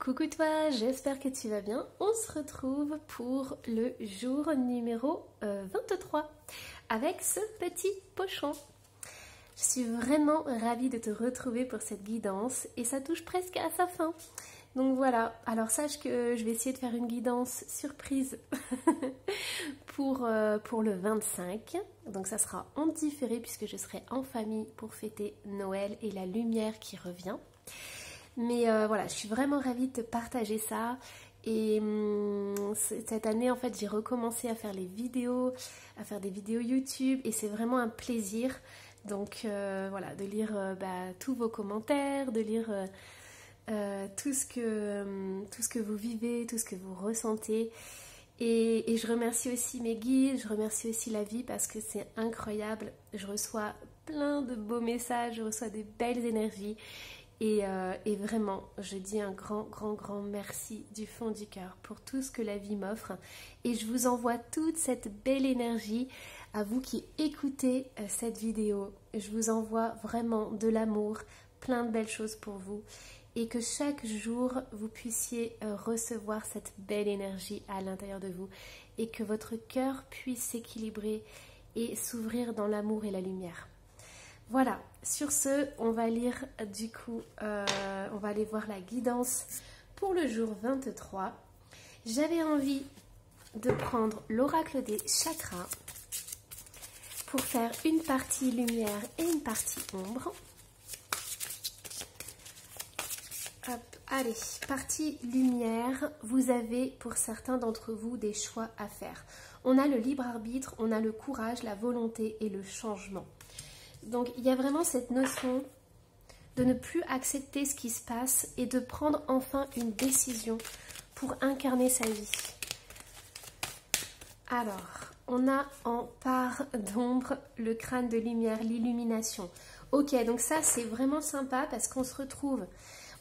Coucou toi, j'espère que tu vas bien. On se retrouve pour le jour numéro 23 avec ce petit pochon. Je suis vraiment ravie de te retrouver pour cette guidance et ça touche presque à sa fin. Donc voilà, alors sache que je vais essayer de faire une guidance surprise pour le 25. Donc ça sera en différé puisque je serai en famille pour fêter Noël et la lumière qui revient. Mais voilà, je suis vraiment ravie de te partager ça. Et cette année, en fait, j'ai recommencé à faire des vidéos YouTube. Et c'est vraiment un plaisir. Donc voilà, de lire tous vos commentaires, de lire tout ce que vous vivez, tout ce que vous ressentez. Et je remercie aussi mes guides, je remercie aussi la vie parce que c'est incroyable. Je reçois plein de beaux messages, je reçois des belles énergies. Et vraiment, je dis un grand merci du fond du cœur pour tout ce que la vie m'offre. Et je vous envoie toute cette belle énergie à vous qui écoutez cette vidéo. Je vous envoie vraiment de l'amour, plein de belles choses pour vous. Et que chaque jour, vous puissiez recevoir cette belle énergie à l'intérieur de vous. Et que votre cœur puisse s'équilibrer et s'ouvrir dans l'amour et la lumière. Voilà, sur ce, on va lire du coup, on va aller voir la guidance pour le jour 23. J'avais envie de prendre l'oracle des chakras pour faire une partie lumière et une partie ombre. Hop, allez, partie lumière, vous avez pour certains d'entre vous des choix à faire. On a le libre arbitre, on a le courage, la volonté et le changement. Donc il y a vraiment cette notion de ne plus accepter ce qui se passe et de prendre enfin une décision pour incarner sa vie. Alors, on a en part d'ombre le crâne de lumière, l'illumination. Ok, donc ça c'est vraiment sympa parce qu'on se retrouve,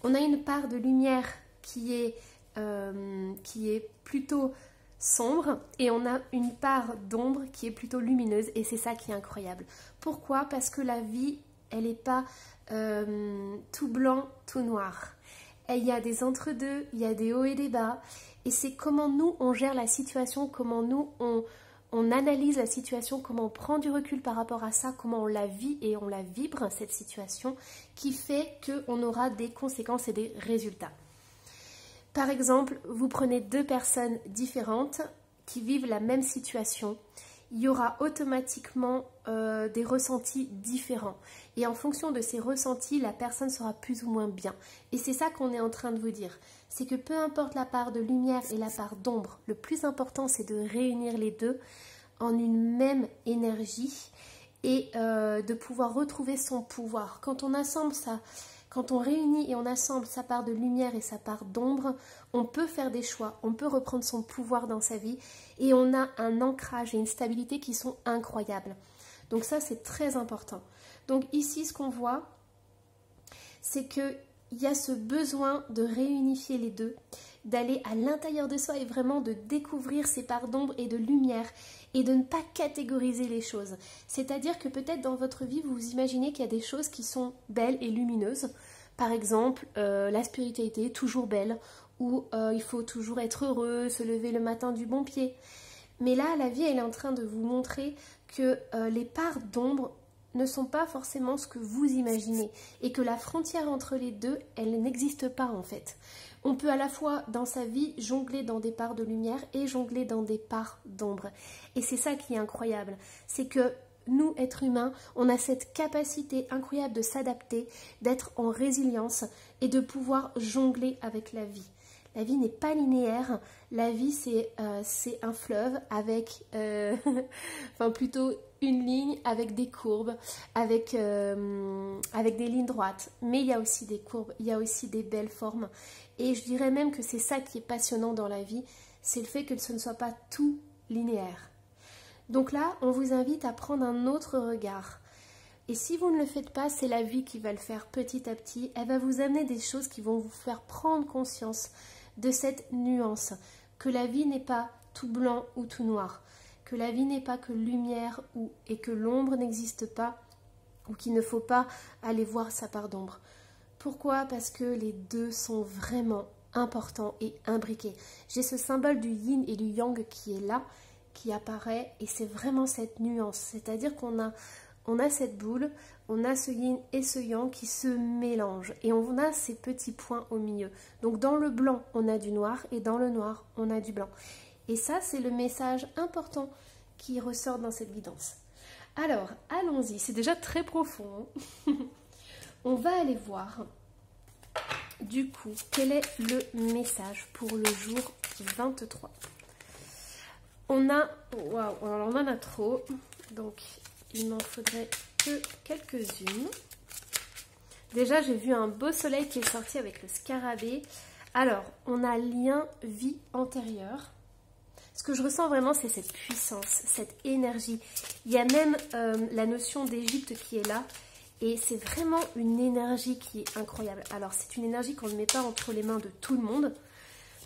on a une part de lumière qui est plutôt sombre et on a une part d'ombre qui est plutôt lumineuse et c'est ça qui est incroyable. Pourquoi? Parce que la vie, elle n'est pas tout blanc, tout noir. Et il y a des entre-deux, il y a des hauts et des bas et c'est comment nous on gère la situation, comment nous on analyse la situation, comment on prend du recul par rapport à ça, comment on la vit et on la vibre cette situation qui fait qu'on aura des conséquences et des résultats. Par exemple, vous prenez deux personnes différentes qui vivent la même situation. Il y aura automatiquement des ressentis différents. Et en fonction de ces ressentis, la personne sera plus ou moins bien. Et c'est ça qu'on est en train de vous dire. C'est que peu importe la part de lumière et la part d'ombre, le plus important c'est de réunir les deux en une même énergie et de pouvoir retrouver son pouvoir. Quand on assemble ça... Quand on réunit et on assemble sa part de lumière et sa part d'ombre, on peut faire des choix, on peut reprendre son pouvoir dans sa vie et on a un ancrage et une stabilité qui sont incroyables. Donc ça, c'est très important. Donc ici, ce qu'on voit, c'est qu'il y a ce besoin de réunifier les deux, d'aller à l'intérieur de soi et vraiment de découvrir ses parts d'ombre et de lumière et de ne pas catégoriser les choses. C'est-à-dire que peut-être dans votre vie, vous vous imaginez qu'il y a des choses qui sont belles et lumineuses. Par exemple, la spiritualité, toujours belle, ou il faut toujours être heureux, se lever le matin du bon pied. Mais là, la vie, elle est en train de vous montrer que les parts d'ombre ne sont pas forcément ce que vous imaginez et que la frontière entre les deux, elle n'existe pas en fait. On peut à la fois dans sa vie jongler dans des parts de lumière et jongler dans des parts d'ombre. Et c'est ça qui est incroyable, c'est que nous, êtres humains, on a cette capacité incroyable de s'adapter, d'être en résilience et de pouvoir jongler avec la vie. La vie n'est pas linéaire, la vie c'est un fleuve avec, enfin plutôt une ligne avec des courbes, avec des lignes droites. Mais il y a aussi des courbes, il y a aussi des belles formes. Et je dirais même que c'est ça qui est passionnant dans la vie, c'est le fait que ce ne soit pas tout linéaire. Donc là, on vous invite à prendre un autre regard. Et si vous ne le faites pas, c'est la vie qui va le faire petit à petit. Elle va vous amener des choses qui vont vous faire prendre conscience de cette nuance, que la vie n'est pas tout blanc ou tout noir, que la vie n'est pas que lumière et que l'ombre n'existe pas, ou qu'il ne faut pas aller voir sa part d'ombre. Pourquoi? Parce que les deux sont vraiment important et imbriqué. J'ai ce symbole du yin et du yang qui est là, qui apparaît, et c'est vraiment cette nuance. C'est-à-dire qu'on a cette boule, on a ce yin et ce yang qui se mélangent, et on a ces petits points au milieu. Donc dans le blanc, on a du noir, et dans le noir, on a du blanc. Et ça, c'est le message important qui ressort dans cette guidance. Alors, allons-y, c'est déjà très profond. On va aller voir, du coup, quel est le message pour le jour 23. On a, waouh, alors on en a trop, donc il m'en faudrait que quelques-unes. Déjà, j'ai vu un beau soleil qui est sorti avec le scarabée. Alors, on a lien vie antérieure. Ce que je ressens vraiment, c'est cette puissance, cette énergie. Il y a même la notion d'Égypte qui est là. Et c'est vraiment une énergie qui est incroyable. Alors, c'est une énergie qu'on ne met pas entre les mains de tout le monde.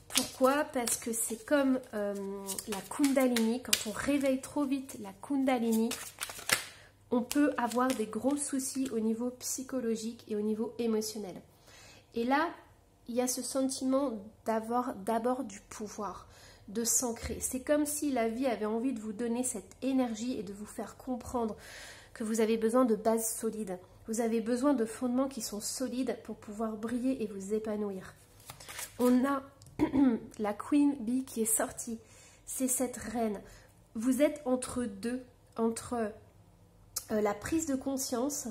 Pourquoi? Parce que c'est comme la Kundalini. Quand on réveille trop vite la Kundalini, on peut avoir des gros soucis au niveau psychologique et au niveau émotionnel. Et là, il y a ce sentiment d'avoir d'abord du pouvoir, de s'ancrer. C'est comme si la vie avait envie de vous donner cette énergie et de vous faire comprendre que vous avez besoin de bases solides. Vous avez besoin de fondements qui sont solides pour pouvoir briller et vous épanouir. On a la Queen Bee qui est sortie. C'est cette reine. Vous êtes entre deux, entre la prise de conscience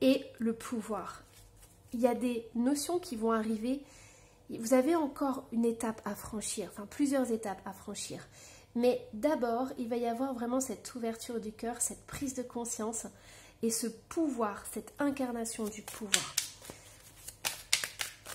et le pouvoir. Il y a des notions qui vont arriver. Vous avez encore une étape à franchir, enfin plusieurs étapes à franchir. Mais d'abord, il va y avoir vraiment cette ouverture du cœur, cette prise de conscience et ce pouvoir, cette incarnation du pouvoir.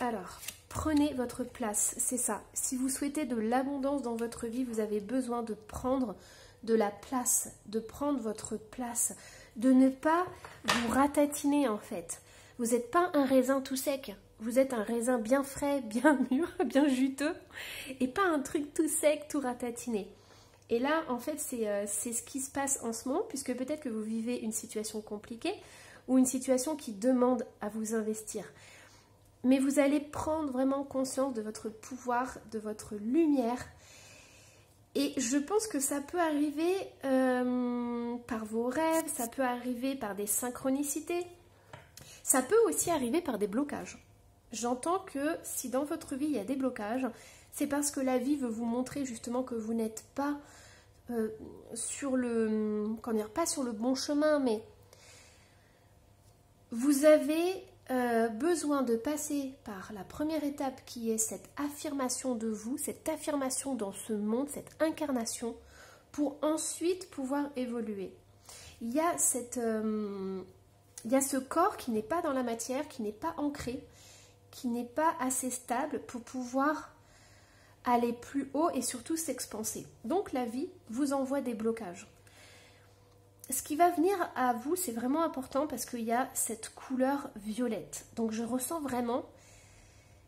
Alors, prenez votre place, c'est ça. Si vous souhaitez de l'abondance dans votre vie, vous avez besoin de prendre de la place, de prendre votre place, de ne pas vous ratatiner en fait. Vous n'êtes pas un raisin tout sec, vous êtes un raisin bien frais, bien mûr, bien juteux, et pas un truc tout sec, tout ratatiné. Et là, en fait, c'est ce qui se passe en ce moment, puisque peut-être que vous vivez une situation compliquée ou une situation qui demande à vous investir. Mais vous allez prendre vraiment conscience de votre pouvoir, de votre lumière. Et je pense que ça peut arriver par vos rêves, ça peut arriver par des synchronicités. Ça peut aussi arriver par des blocages. J'entends que si dans votre vie il y a des blocages, c'est parce que la vie veut vous montrer justement que vous n'êtes pas sur le, pas sur le bon chemin, mais vous avez besoin de passer par la première étape qui est cette affirmation de vous, cette affirmation dans ce monde, cette incarnation, pour ensuite pouvoir évoluer. Il y a ce corps qui n'est pas dans la matière, qui n'est pas ancré, qui n'est pas assez stable pour pouvoir aller plus haut et surtout s'expanser. Donc la vie vous envoie des blocages. Ce qui va venir à vous, c'est vraiment important parce qu'il y a cette couleur violette. Donc je ressens vraiment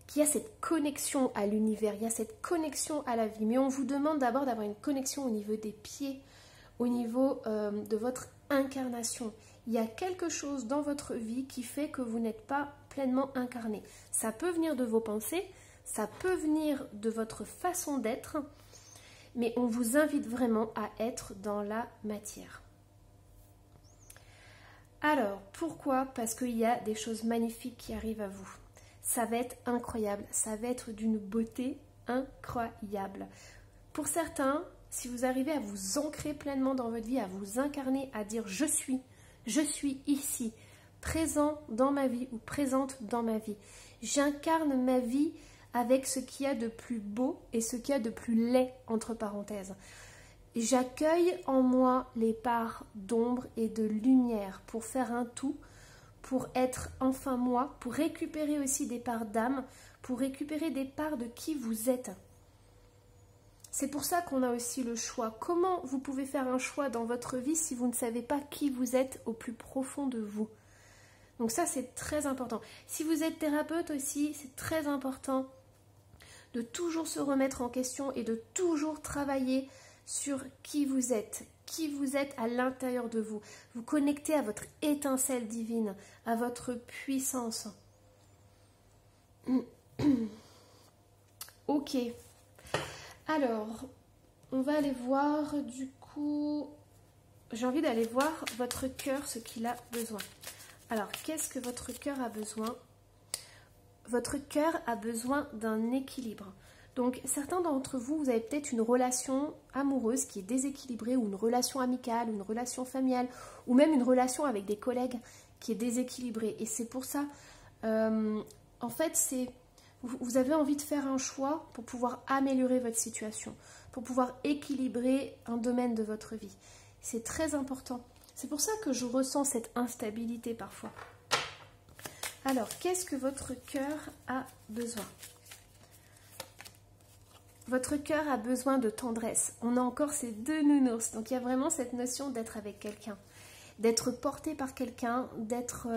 qu'il y a cette connexion à l'univers, il y a cette connexion à la vie. Mais on vous demande d'abord d'avoir une connexion au niveau des pieds, au niveau de votre incarnation. Il y a quelque chose dans votre vie qui fait que vous n'êtes pas pleinement incarné. Ça peut venir de vos pensées, ça peut venir de votre façon d'être, mais on vous invite vraiment à être dans la matière. Alors, pourquoi? Parce qu'il y a des choses magnifiques qui arrivent à vous. Ça va être incroyable, ça va être d'une beauté incroyable. Pour certains, si vous arrivez à vous ancrer pleinement dans votre vie, à vous incarner, à dire je suis ici, présent dans ma vie ou présente dans ma vie. J'incarne ma vie avec ce qu'il y a de plus beau et ce qu'il y a de plus laid, entre parenthèses. J'accueille en moi les parts d'ombre et de lumière pour faire un tout, pour être enfin moi, pour récupérer aussi des parts d'âme, pour récupérer des parts de qui vous êtes. C'est pour ça qu'on a aussi le choix. Comment vous pouvez faire un choix dans votre vie si vous ne savez pas qui vous êtes au plus profond de vous? Donc ça, c'est très important. Si vous êtes thérapeute aussi, c'est très important de toujours se remettre en question et de toujours travailler sur qui vous êtes à l'intérieur de vous. Vous connectez à votre étincelle divine, à votre puissance. Ok. Alors, on va aller voir du coup... J'ai envie d'aller voir votre cœur, ce qu'il a besoin. Alors, qu'est-ce que votre cœur a besoin? Votre cœur a besoin d'un équilibre. Donc, certains d'entre vous, vous avez peut-être une relation amoureuse qui est déséquilibrée, ou une relation amicale, ou une relation familiale, ou même une relation avec des collègues qui est déséquilibrée. Et c'est pour ça, en fait, vous avez envie de faire un choix pour pouvoir améliorer votre situation, pour pouvoir équilibrer un domaine de votre vie. C'est très important. C'est pour ça que je ressens cette instabilité parfois. Alors, qu'est-ce que votre cœur a besoin? Votre cœur a besoin de tendresse. On a encore ces deux nounours. Donc, il y a vraiment cette notion d'être avec quelqu'un, d'être porté par quelqu'un, d'être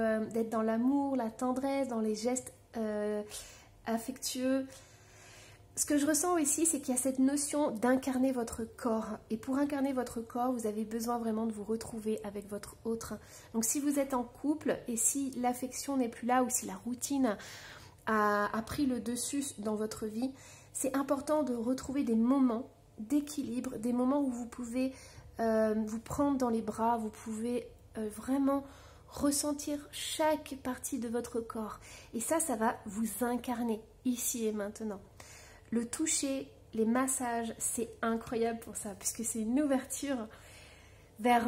dans l'amour, la tendresse, dans les gestes affectueux. Ce que je ressens aussi, c'est qu'il y a cette notion d'incarner votre corps. Et pour incarner votre corps, vous avez besoin vraiment de vous retrouver avec votre autre. Donc si vous êtes en couple et si l'affection n'est plus là ou si la routine a pris le dessus dans votre vie, c'est important de retrouver des moments d'équilibre, des moments où vous pouvez vous prendre dans les bras, vous pouvez vraiment ressentir chaque partie de votre corps. Et ça va vous incarner ici et maintenant. Le toucher, les massages, c'est incroyable pour ça, puisque c'est une ouverture vers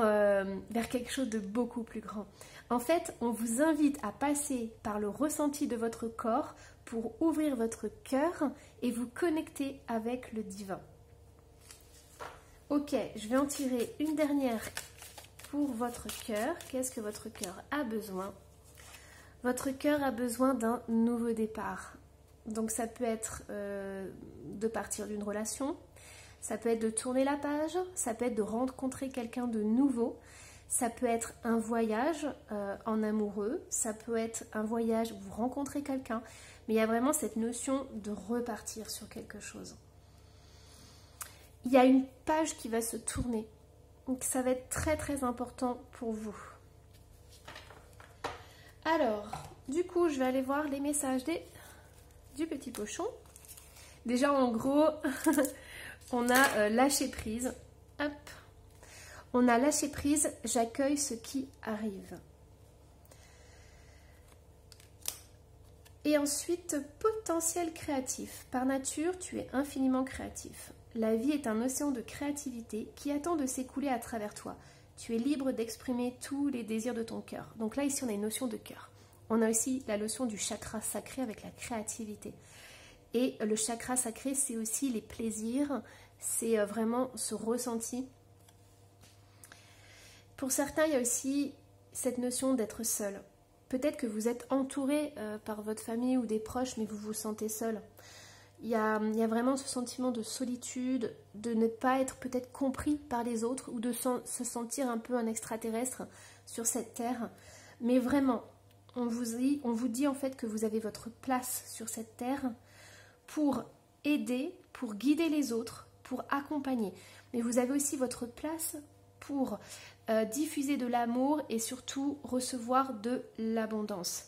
quelque chose de beaucoup plus grand. En fait, on vous invite à passer par le ressenti de votre corps pour ouvrir votre cœur et vous connecter avec le divin. Ok, je vais en tirer une dernière pour votre cœur. Qu'est-ce que votre cœur a besoin? Votre cœur a besoin d'un nouveau départ. Donc ça peut être de partir d'une relation, ça peut être de tourner la page, ça peut être de rencontrer quelqu'un de nouveau, ça peut être un voyage en amoureux, ça peut être un voyage où vous rencontrez quelqu'un, mais il y a vraiment cette notion de repartir sur quelque chose. Il y a une page qui va se tourner, donc ça va être très très important pour vous. Alors, du coup, je vais aller voir les messages du petit pochon. Déjà en gros on a lâché prise. Hop. On a lâché prise, j'accueille ce qui arrive. Et ensuite, potentiel créatif. Par nature, tu es infiniment créatif. La vie est un océan de créativité qui attend de s'écouler à travers toi. Tu es libre d'exprimer tous les désirs de ton cœur. Donc là, ici, on a une notion de cœur. On a aussi la notion du chakra sacré avec la créativité. Et le chakra sacré, c'est aussi les plaisirs, c'est vraiment ce ressenti. Pour certains, il y a aussi cette notion d'être seul. Peut-être que vous êtes entouré par votre famille ou des proches, mais vous vous sentez seul. Il y a vraiment ce sentiment de solitude, de ne pas être peut-être compris par les autres ou de se sentir un peu un extraterrestre sur cette terre. Mais vraiment, on vous dit en fait que vous avez votre place sur cette terre pour aider, pour guider les autres, pour accompagner. Mais vous avez aussi votre place pour diffuser de l'amour et surtout recevoir de l'abondance.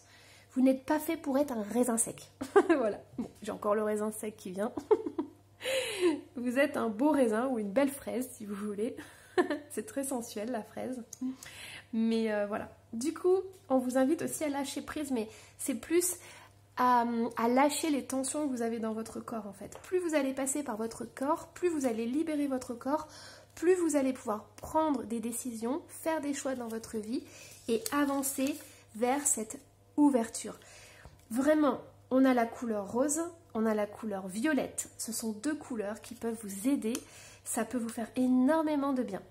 Vous n'êtes pas fait pour être un raisin sec. Voilà, bon, j'ai encore le raisin sec qui vient. Vous êtes un beau raisin ou une belle fraise si vous voulez. C'est très sensuel la fraise. Mais voilà. Du coup, on vous invite aussi à lâcher prise, mais c'est plus à lâcher les tensions que vous avez dans votre corps en fait. Plus vous allez passer par votre corps, plus vous allez libérer votre corps, plus vous allez pouvoir prendre des décisions, faire des choix dans votre vie et avancer vers cette ouverture. Vraiment, on a la couleur rose, on a la couleur violette. Ce sont deux couleurs qui peuvent vous aider. Ça peut vous faire énormément de bien.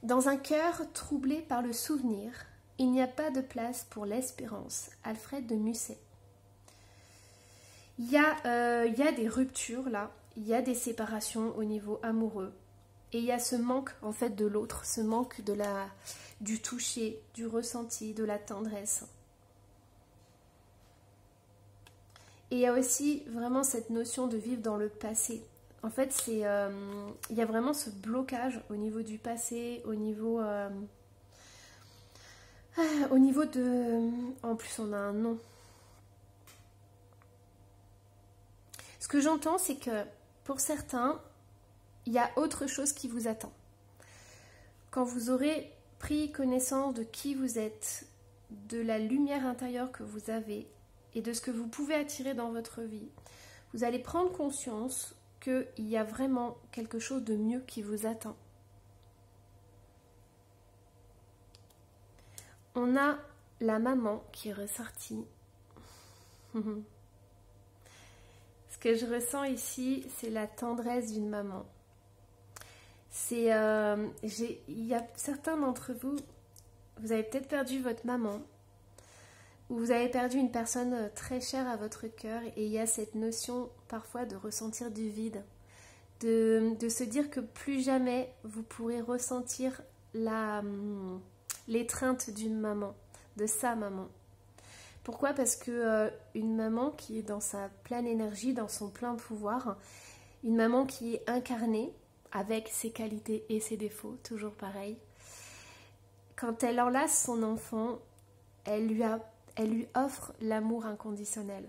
Dans un cœur troublé par le souvenir, il n'y a pas de place pour l'espérance. Alfred de Musset. Il y a des ruptures là, il y a des séparations au niveau amoureux. Et il y a ce manque en fait de l'autre, ce manque du toucher, du ressenti, de la tendresse. Et il y a aussi vraiment cette notion de vivre dans le passé. En fait, il y a vraiment ce blocage au niveau du passé, au niveau de... En plus, on a un nom. Ce que j'entends, c'est que pour certains, il y a autre chose qui vous attend. Quand vous aurez pris connaissance de qui vous êtes, de la lumière intérieure que vous avez et de ce que vous pouvez attirer dans votre vie, vous allez prendre conscience qu'il y a vraiment quelque chose de mieux qui vous attend. On a la maman qui est ressortie. Ce que je ressens ici, c'est la tendresse d'une maman. Il y a certains d'entre vous, vous avez peut-être perdu votre maman, ou vous avez perdu une personne très chère à votre cœur, et il y a cette notion parfois de ressentir du vide, de se dire que plus jamais vous pourrez ressentir l'étreinte d'une maman, de sa maman. Pourquoi? Parce que une maman qui est dans sa pleine énergie, dans son plein pouvoir, une maman qui est incarnée, avec ses qualités et ses défauts, toujours pareil, quand elle enlace son enfant, elle lui offre l'amour inconditionnel.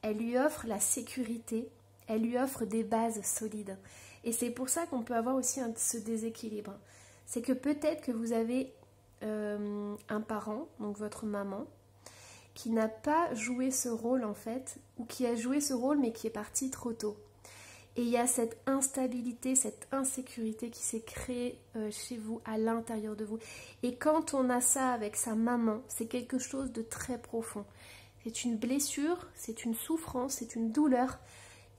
Elle lui offre la sécurité, elle lui offre des bases solides. Et c'est pour ça qu'on peut avoir aussi ce déséquilibre. C'est que peut-être que vous avez un parent, donc votre maman, qui n'a pas joué ce rôle en fait, ou qui a joué ce rôle mais qui est parti trop tôt. Et il y a cette instabilité, cette insécurité qui s'est créée chez vous, à l'intérieur de vous. Et quand on a ça avec sa maman, c'est quelque chose de très profond. C'est une blessure, c'est une souffrance, c'est une douleur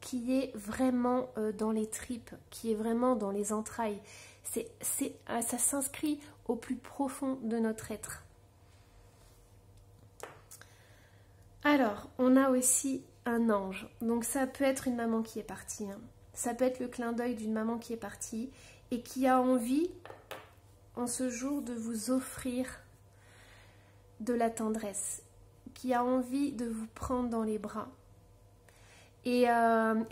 qui est vraiment dans les tripes, qui est vraiment dans les entrailles. Ça s'inscrit au plus profond de notre être. Alors, on a aussi un ange. Donc ça peut être une maman qui est partie. Ça peut être le clin d'œil d'une maman qui est partie et qui a envie, en ce jour, de vous offrir de la tendresse, qui a envie de vous prendre dans les bras. Et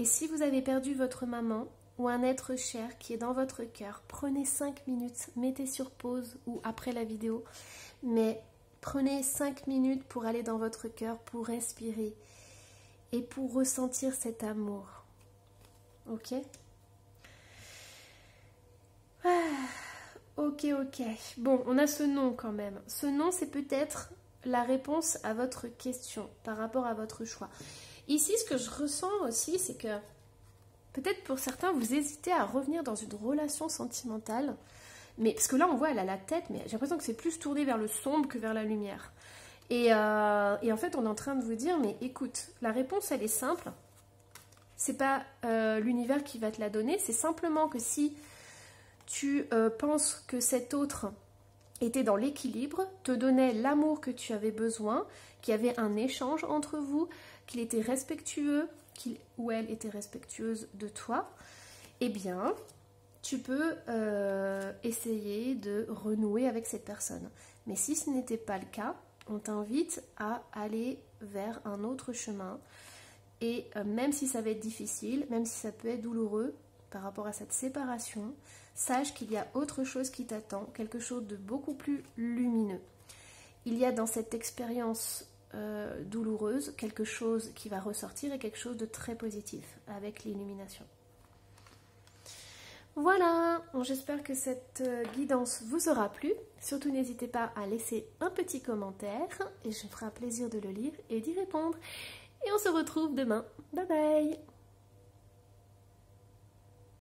si vous avez perdu votre maman ou un être cher qui est dans votre cœur, prenez 5 minutes, mettez sur pause ou après la vidéo, mais prenez 5 minutes pour aller dans votre cœur, pour respirer et pour ressentir cet amour. Ok? Ok. Bon, on a ce nom quand même. Ce nom, c'est peut-être la réponse à votre question par rapport à votre choix. Ici, ce que je ressens aussi, c'est que peut-être pour certains, vous hésitez à revenir dans une relation sentimentale. Mais, parce que là, on voit, elle a la tête, mais j'ai l'impression que c'est plus tourné vers le sombre que vers la lumière. Et en fait, on est en train de vous dire, mais écoute, la réponse, elle est simple. C'est pas l'univers qui va te la donner, c'est simplement que si tu penses que cet autre était dans l'équilibre, te donnait l'amour que tu avais besoin, qu'il y avait un échange entre vous, qu'il était respectueux, qu'il ou elle était respectueuse de toi, eh bien, tu peux essayer de renouer avec cette personne. Mais si ce n'était pas le cas, on t'invite à aller vers un autre chemin. Et même si ça va être difficile, même si ça peut être douloureux par rapport à cette séparation, sache qu'il y a autre chose qui t'attend, quelque chose de beaucoup plus lumineux. Il y a dans cette expérience douloureuse quelque chose qui va ressortir et quelque chose de très positif avec l'illumination. Voilà, j'espère que cette guidance vous aura plu. Surtout n'hésitez pas à laisser un petit commentaire et je me ferai un plaisir de le lire et d'y répondre. Et on se retrouve demain. Bye bye!